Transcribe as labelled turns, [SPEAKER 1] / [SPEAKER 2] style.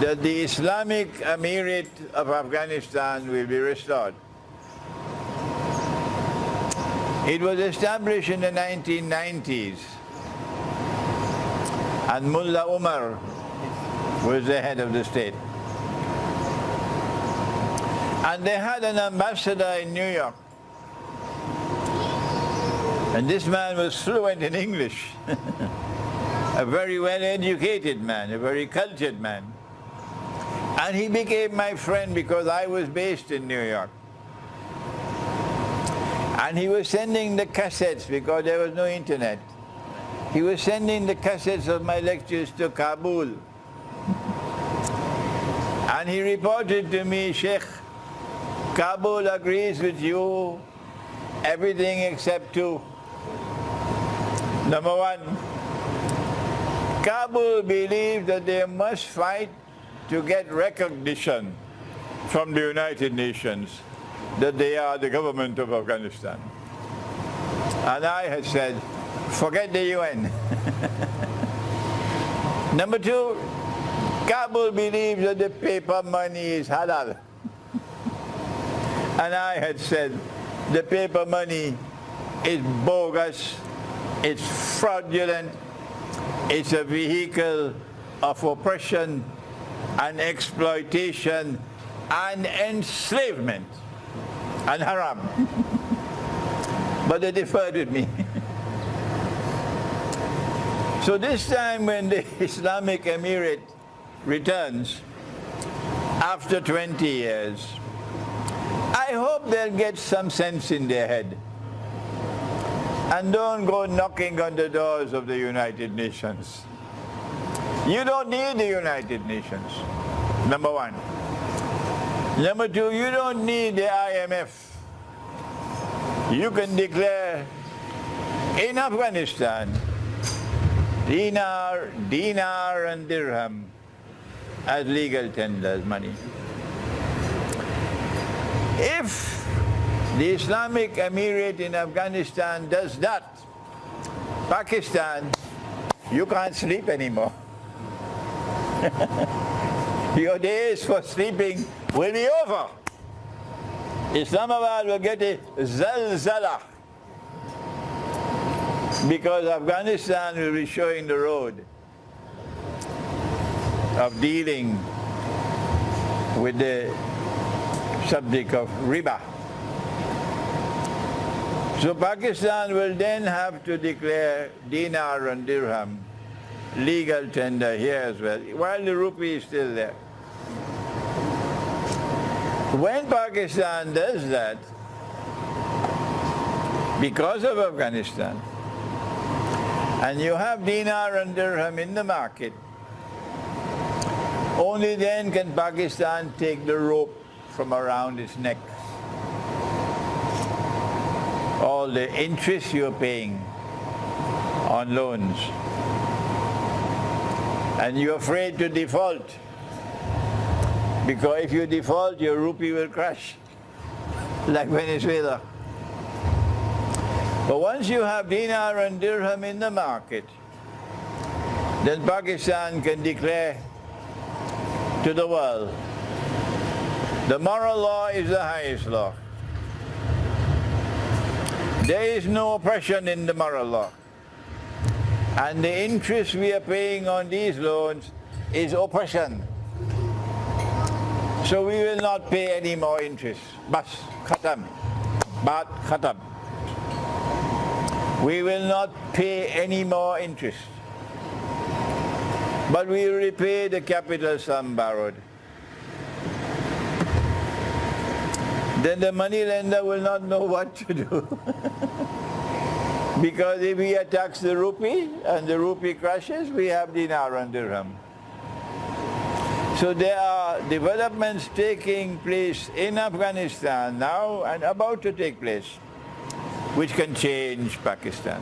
[SPEAKER 1] that the Islamic Emirate of Afghanistan will be restored. It was established in the 1990s, and Mullah Umar was the head of the state. And they had an ambassador in New York. And this man was fluent in English. A very well-educated man, a very cultured man. And he became my friend because I was based in New York. And he was sending the cassettes because there was no internet. He was sending the cassettes of my lectures to Kabul. And he reported to me, Sheikh, Kabul agrees with you, everything except two. Number one, Kabul believes that they must fight to get recognition from the United Nations that they are the government of Afghanistan. And I had said, forget the UN. Number two, Kabul believes that the paper money is halal. And I had said, the paper money is bogus, it's fraudulent, it's a vehicle of oppression and exploitation and enslavement and haram. But they deferred with me. So this time when the Islamic Emirate returns, after 20 years, I hope they'll get some sense in their head and don't go knocking on the doors of the United Nations. You don't need the United Nations, number one. Number two, you don't need the IMF. You can declare in Afghanistan dinar and dirham as legal tenders money. If the Islamic Emirate in Afghanistan does that, Pakistan, you can't sleep anymore. Your days for sleeping will be over. Islamabad will get a zalzala because Afghanistan will be showing the road of dealing with the subject of Riba. So Pakistan will then have to declare dinar and dirham legal tender here as well, while the rupee is still there. When Pakistan does that, because of Afghanistan, and you have dinar and dirham in the market, only then can Pakistan take the rope from around its neck. All the interest you're paying on loans, and you're afraid to default, because if you default, your rupee will crash, like Venezuela. But once you have dinar and dirham in the market, then Pakistan can declare to the world, the moral law is the highest law. There is no oppression in the moral law. And the interest we are paying on these loans is oppression. So we will not pay any more interest. Bas, khatam. Baat, khatam. We will not pay any more interest. But we will repay the capital sum borrowed. Then the money lender will not know what to do. Because if he attacks the rupee and the rupee crashes, we have dinar and dirham. So there are developments taking place in Afghanistan now and about to take place, which can change Pakistan.